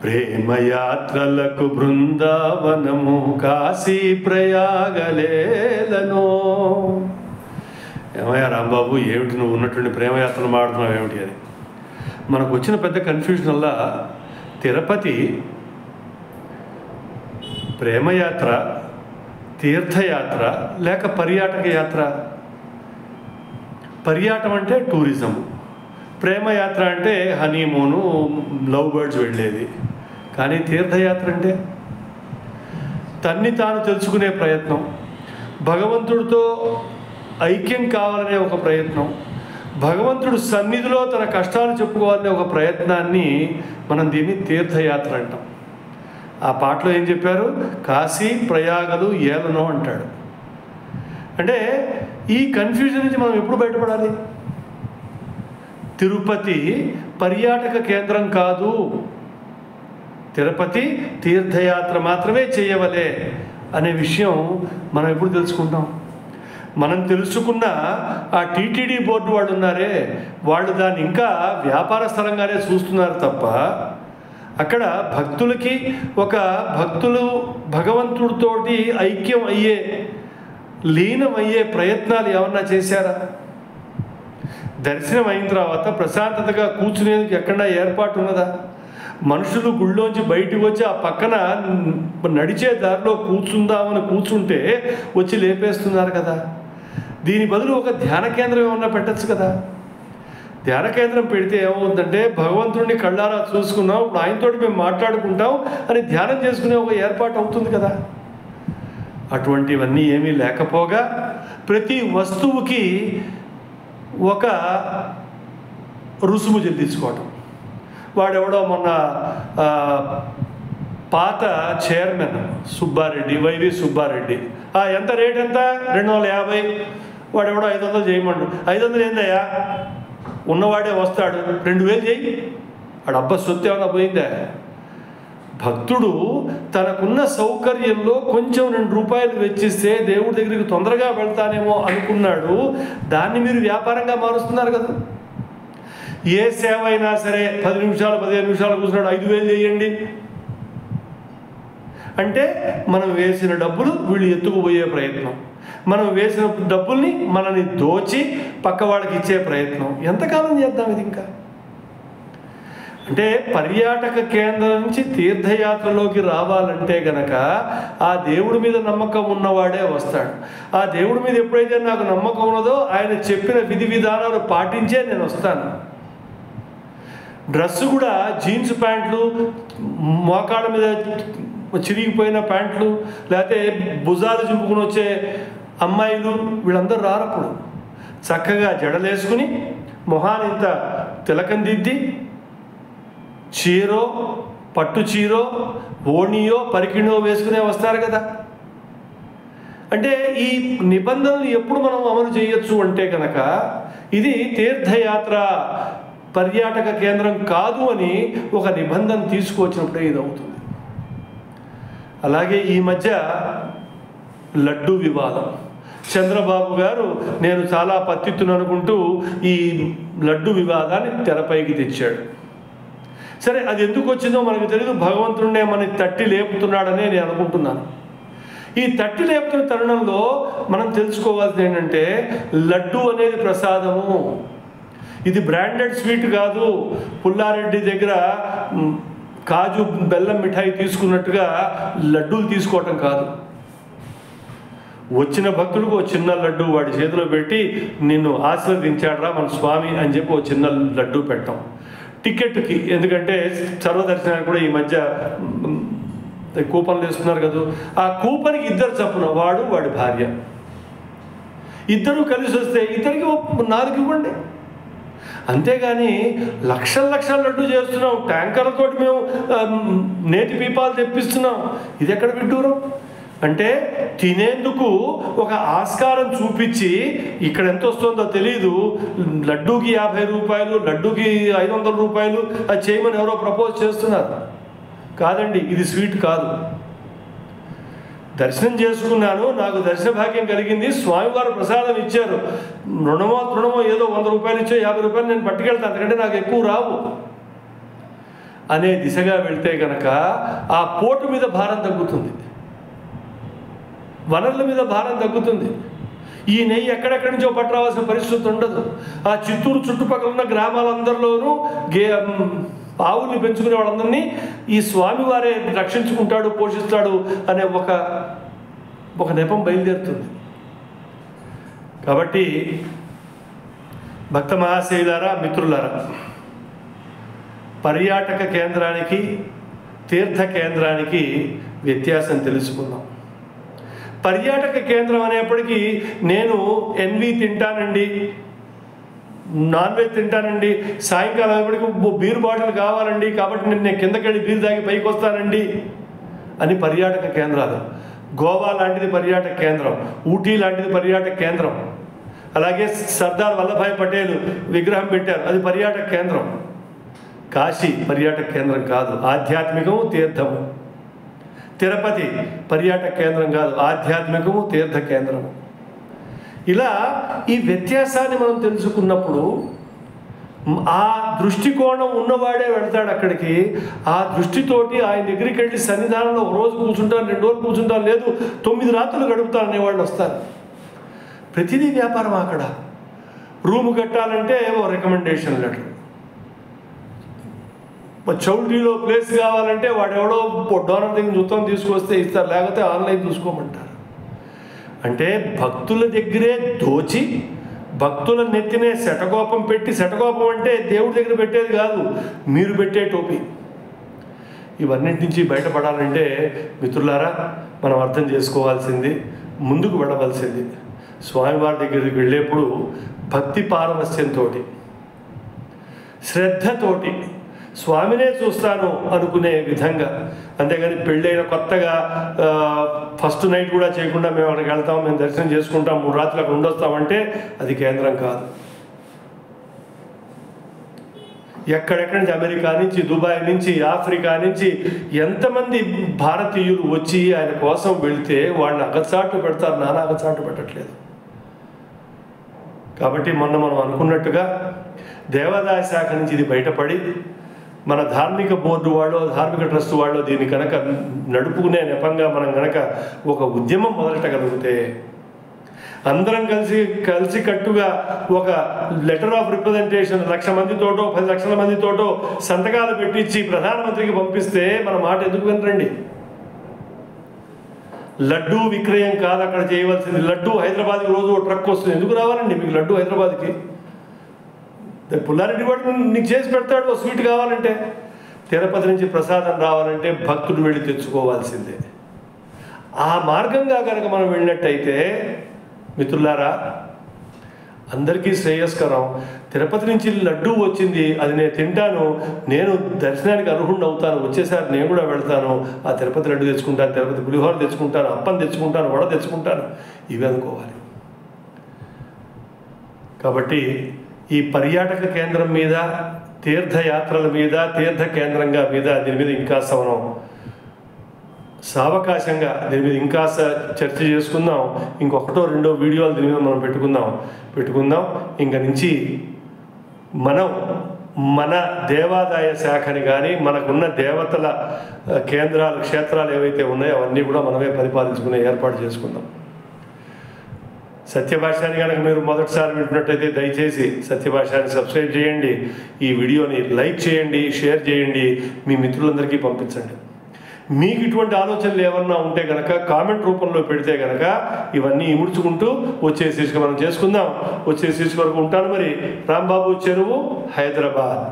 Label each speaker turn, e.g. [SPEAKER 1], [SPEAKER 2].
[SPEAKER 1] ప్రేమయాత్రలకు బృందావనము కాశీ ప్రయాగలేలను. ఏమయ్యా రాంబాబు, ఏమిటి నువ్వు ఉన్నటువంటి ప్రేమయాత్రలు మాడుతున్నావు ఏమిటి అని మనకు వచ్చిన పెద్ద కన్ఫ్యూజన్ వల్ల తిరుపతి ప్రేమయాత్ర, తీర్థయాత్ర లేక పర్యాటక యాత్ర? పర్యాటం అంటే టూరిజం, ప్రేమయాత్ర అంటే హనీమూను, లవ్ బర్డ్స్ వెళ్ళేది. కానీ తీర్థయాత్ర అంటే తన్ని తాను తెలుసుకునే ప్రయత్నం, భగవంతుడితో ఐక్యం కావాలనే ఒక ప్రయత్నం, భగవంతుడు సన్నిధిలో తన కష్టాలు చెప్పుకోవాలనే ఒక ప్రయత్నాన్ని మనం దీన్ని తీర్థయాత్ర అంటాం. ఆ పాటలో ఏం చెప్పారు? కాశీ ప్రయాగలు ఏలనో అంటాడు. అంటే ఈ కన్ఫ్యూజన్ నుంచి మనం ఎప్పుడు బయటపడాలి? తిరుపతి పర్యాటక కేంద్రం కాదు, తిరుపతి తీర్థయాత్ర మాత్రమే చేయవలే అనే విషయం మనం ఎప్పుడు తెలుసుకుంటాం? మనం తెలుసుకున్న ఆ టీటీడీ బోర్డు వాళ్ళు ఉన్నారే, వాళ్ళు దాన్ని ఇంకా వ్యాపార స్థలంగానే చూస్తున్నారు తప్ప అక్కడ భక్తులకి భక్తులు భగవంతుడితోటి ఐక్యం అయ్యే, లీనమయ్యే ప్రయత్నాలు ఏమన్నా చేశారా? దర్శనం అయిన తర్వాత ప్రశాంతతగా కూర్చునేందుకు ఎక్కడా ఏర్పాటు ఉన్నదా? మనుషులు గుళ్ళోంచి బయటికి వచ్చి ఆ పక్కన నడిచే దారిలో కూర్చుందామని కూర్చుంటే వచ్చి లేపేస్తున్నారు కదా. దీని బదులు ఒక ధ్యాన కేంద్రం ఏమన్నా పెట్టచ్చు కదా. ధ్యాన కేంద్రం పెడితే ఏమవుతుందంటే భగవంతుడిని కళ్ళారా చూసుకున్నాం, ఇప్పుడు ఆయనతోటి మేము మాట్లాడుకుంటాం అని ధ్యానం చేసుకునే ఒక ఏర్పాటు అవుతుంది కదా. అటువంటివన్నీ ఏమీ లేకపోగా ప్రతి వస్తువుకి ఒక రుసుము చెల్లించుకోవటం. వాడెవడో మొన్న పాత చైర్మన్ సుబ్బారెడ్డి, వైవి సుబ్బారెడ్డి, ఎంత రేట్ ఎంత? 250. వాడెవడో 500 చేయమండు. 500 ఏందయ్యా, ఉన్నవాడే వస్తాడు, 2000 చేయి. వాడు అబ్బా సొత్తు ఏమన్నా పోయిందా? భక్తుడు తనకున్న సౌకర్యంలో కొంచెం 2 రూపాయలు వెచ్చిస్తే దేవుడి దగ్గరికి తొందరగా వెళ్తానేమో అనుకున్నాడు. దాన్ని మీరు వ్యాపారంగా మారుస్తున్నారు కదా. ఏ సేవ అయినా సరే 10 నిమిషాలు 15 నిమిషాలు కూర్చున్నాడు, 5000 చేయండి అంటే మనం వేసిన డబ్బులు వీళ్ళు ఎత్తుకుపోయే ప్రయత్నం, మనం వేసిన డబ్బుల్ని మనని దోచి పక్క వాళ్ళకి ఇచ్చే ప్రయత్నం. ఎంతకాలం చేద్దాం ఇది? ఇంకా అంటే పర్యాటక కేంద్రం నుంచి తీర్థయాత్రలోకి రావాలంటే గనక ఆ దేవుడి మీద నమ్మకం ఉన్నవాడే వస్తాడు. ఆ దేవుడి మీద ఎప్పుడైతే నాకు నమ్మకం ఉన్నదో ఆయన చెప్పిన విధి విధానాలు పాటించే నేను వస్తాను. డ్రెస్సు కూడా జీన్స్ ప్యాంట్లు, మోకాళ్ళ మీద చిరిగిపోయిన ప్యాంట్లు, లేకపోతే భుజాలు చింపుకుని వచ్చే అమ్మాయిలు వీళ్ళందరూ రారప్పుడు చక్కగా జడలేసుకుని మొహాన్ని ఇంత తిలకం దిద్ది చీరో, పట్టు చీరో, ఓణియో, పరికిణో వేసుకునే వస్తారు కదా. అంటే ఈ నిబంధనలు ఎప్పుడు మనం అమలు చేయొచ్చు అంటే కనుక ఇది తీర్థయాత్ర పర్యాటక కేంద్రం కాదు అని ఒక నిబంధన తీసుకువచ్చినప్పుడే ఇది అవుతుంది. అలాగే ఈ మధ్య లడ్డూ వివాదం, చంద్రబాబు గారు నేను చాలా పత్తిత్తును అనుకుంటూ ఈ లడ్డు వివాదాన్ని తెరపైకి తెచ్చాడు. సరే, అది ఎందుకు వచ్చిందో మనకు తెలియదు. భగవంతుడినే మనకి తట్టి లేపుతున్నాడనే నేను అనుకుంటున్నాను. ఈ తట్టి లేపుతున్న తరుణంలో మనం తెలుసుకోవాల్సింది ఏంటంటే లడ్డు అనేది ప్రసాదము, ఇది బ్రాండెడ్ స్వీట్ కాదు. పుల్లారెడ్డి దగ్గర కాజు బెల్లం మిఠాయి తీసుకున్నట్టుగా లడ్డూలు తీసుకోవటం కాదు. వచ్చిన భక్తుడికి ఒక చిన్న లడ్డు వాడి చేతిలో పెట్టి నిన్ను ఆశీర్వదించాడరా మన స్వామి అని చెప్పి ఒక చిన్న లడ్డు పెట్టాం. టికెట్కి, ఎందుకంటే సర్వదర్శనానికి కూడా ఈ మధ్య కూపన్లు వేస్తున్నారు కదా, ఆ కూపన్కి 2 చప్పున వాడి భార్య ఇద్దరు కలిసి వస్తే ఇద్దరికి 4 ఇవ్వండి. అంతేగాని లక్షల లడ్డు చేస్తున్నాం, ట్యాంకర్లతోటి మేము నేతి పీపాలు తెప్పిస్తున్నాం. ఇది ఎక్కడ విడ్డూరం? అంటే తినేందుకు ఒక ఆస్కారం చూపించి ఇక్కడ ఎంత వస్తుందో తెలియదు, లడ్డూకి 50 రూపాయలు, లడ్డూకి 500 రూపాయలు అది చేయమని ఎవరో ప్రపోజ్ చేస్తున్నారు. కాదండి, ఇది స్వీట్ కాదు. దర్శనం చేసుకున్నాను, నాకు దర్శన భాగ్యం కలిగింది, స్వామివారు ప్రసాదం ఇచ్చారు, రుణమో ఏదో 100 రూపాయలు ఇచ్చో 50 రూపాయలు నేను పట్టుకెళ్తాను, అంతకంటే నాకు ఎక్కువ రావు. అనే దిశగా వెళ్తే కనుక ఆ పోర్టు మీద భారం తగ్గుతుంది, వనరుల మీద భారం తగ్గుతుంది. ఈ నెయ్యి ఎక్కడెక్కడి నుంచో పట్టరావాల్సిన పరిస్థితి ఉండదు. ఆ చిత్తూరు చుట్టుపక్కల ఉన్న గ్రామాలందరిలోనూ ఆవుల్ని పెంచుకునే వాళ్ళందరినీ ఈ స్వామివారే రక్షించుకుంటాడు, పోషిస్తాడు అనే ఒక నెపం బయలుదేరుతుంది. కాబట్టి భక్త మహాశయులారా, మిత్రులారా, పర్యాటక కేంద్రానికి తీర్థ కేంద్రానికి వ్యత్యాసం తెలుసుకుందాం. పర్యాటక కేంద్రం అనేప్పటికీ నేను ఎన్వి తింటానండి, నాన్ వెజ్ తింటానండి, సాయంకాలం అయినప్పటికీ బీర్ బాటిల్ కావాలండి కాబట్టి నేను కిందకెళ్ళి బీర్ తాగి పైకి వస్తానండి అని పర్యాటక కేంద్రాలు. గోవా లాంటిది పర్యాటక కేంద్రం, ఊటీ లాంటిది పర్యాటక కేంద్రం, అలాగే సర్దార్ వల్లభాయ్ పటేల్ విగ్రహం పెట్టారు, అది పర్యాటక కేంద్రం. కాశీ పర్యాటక కేంద్రం కాదు, ఆధ్యాత్మికము తీర్థము. తిరుపతి పర్యాటక కేంద్రం కాదు, ఆధ్యాత్మికము తీర్థ కేంద్రము. ఇలా ఈ వ్యత్యాసాన్ని మనం తెలుసుకున్నప్పుడు ఆ దృష్టికోణం ఉన్నవాడే వెళ్తాడు అక్కడికి. ఆ దృష్టితోటి ఆయన దగ్గరికి వెళ్ళి సన్నిధానంలో ఒక రోజు కూర్చుంటాను, 2 రోజులు కూర్చుంటాను, లేదు 9 రాత్రులు గడుపుతాను అనేవాళ్ళు వస్తారు. ప్రతిదీ వ్యాపారం. అక్కడ రూము కట్టాలంటే ఓ రికమెండేషన్ లెటర్, చౌల్ట్రీలో ప్లేస్ కావాలంటే వాడెవడో డోనర్ దగ్గర చూస్తాం తీసుకొస్తే ఇస్తారు, లేకపోతే ఆన్లైన్ చూసుకోమంటారు. అంటే భక్తుల దగ్గరే దోచి భక్తుల నెత్తినే శటకోపం పెట్టి, శటకోపం అంటే దేవుడి దగ్గర పెట్టేది కాదు, మీరు పెట్టే టోపీ. ఇవన్నింటి నుంచి బయటపడాలంటే మిత్రులారా మనం అర్థం చేసుకోవాల్సింది, ముందుకు వెళ్ళవలసింది స్వామివారి దగ్గరికి వెళ్ళేప్పుడు భక్తి పారవస్యంతో, శ్రద్ధతోటి స్వామినే చూస్తాను అనుకునే విధంగా. అంతేగాని పెళ్ళైన కొత్తగా ఫస్ట్ నైట్ కూడా చేయకుండా మేము అక్కడికి వెళ్తాం, మేము దర్శనం చేసుకుంటాం, 3 రాత్రులు అక్కడ ఉండొస్తామంటే అది కేంద్రం కాదు. ఎక్కడెక్కడి నుంచి, అమెరికా నుంచి, దుబాయ్ నుంచి, ఆఫ్రికా నుంచి ఎంతమంది భారతీయులు వచ్చి ఆయన కోసం వెళితే వాళ్ళని అగచాటు పెడతారు, నానా అగచాటు పెట్టట్లేదు. కాబట్టి మొన్న మనం అనుకున్నట్టుగా దేవాదాయ శాఖ నుంచి ఇది బయటపడి మన ధార్మిక బోర్డు వాళ్ళు, ధార్మిక ట్రస్ట్ వాళ్ళు దీన్ని కనుక నడుపుకునే నెపంగా మనం కనుక ఒక ఉద్యమం మొదలెట్టగలిగితే, అందరం కలిసి కట్టుగా ఒక లెటర్ ఆఫ్ రిప్రజెంటేషన్ 1,00,000 మందితోటో 10 లక్షల మందితోటో సంతకాలు పెట్టించి ప్రధానమంత్రికి పంపిస్తే మన మాట ఎందుకు వినరండి? లడ్డూ విక్రయం కాదు అక్కడ చేయవలసింది. లడ్డూ హైదరాబాద్కి రోజు ట్రక్ వస్తుంది, ఎందుకు రావాలండి మీకు లడ్డూ హైదరాబాద్కి? పుల్లారెడ్డి వాడు నీకు చేసి పెడతాడు స్వీట్ కావాలంటే. తిరుపతి నుంచి ప్రసాదం రావాలంటే భక్తుడు వెళ్ళి తెచ్చుకోవాల్సిందే. ఆ మార్గంగా కనుక మనం వెళ్ళినట్టయితే మిత్రులారా అందరికీ శ్రేయస్కరం. తిరుపతి నుంచి లడ్డూ వచ్చింది, అది నేను తింటాను, నేను దర్శనానికి అర్హుణ్ణి అవుతాను, వచ్చేసారి నేను కూడా వెళ్తాను, ఆ తిరుపతి లడ్డు తెచ్చుకుంటాను, తిరుపతి పులిహోర తెచ్చుకుంటాను, అప్పం తెచ్చుకుంటాను, వడ తెచ్చుకుంటాను, ఇవి అనుకోవాలి. కాబట్టి ఈ పర్యాటక కేంద్రం మీద, తీర్థయాత్రల మీద, తీర్థ కేంద్రంగా మీద దీని మీద ఇంకా మనం సావకాశంగా దీని మీద ఇంకా చర్చ చేసుకుందాం. ఇంకొకటో 2 వీడియోలు దీని మీద మనం పెట్టుకుందాం. ఇంక నుంచి మనం మన దేవాదాయ శాఖని కానీ, మనకున్న దేవతల కేంద్రాలు, క్షేత్రాలు ఏవైతే ఉన్నాయో అవన్నీ కూడా మనమే పరిపాలించుకునే ఏర్పాటు చేసుకుందాం. సత్యభాషాన్ని కనుక మీరు మొదటిసారి వింటున్నట్టయితే దయచేసి సత్యభాషాన్ని సబ్స్క్రైబ్ చేయండి, ఈ వీడియోని లైక్ చేయండి, షేర్ చేయండి, మీ మిత్రులందరికీ పంపించండి. మీకు ఇటువంటి ఆలోచనలు ఏమన్నా ఉంటే కనుక కామెంట్ రూపంలో పెడితే కనుక ఇవన్నీ ఇముడ్చుకుంటూ వచ్చే శీర్షిక మనం చేసుకుందాం. వచ్చే శీర్షిక వరకు ఉంటాను మరి. రాంబాబు చెరువు, హైదరాబాద్.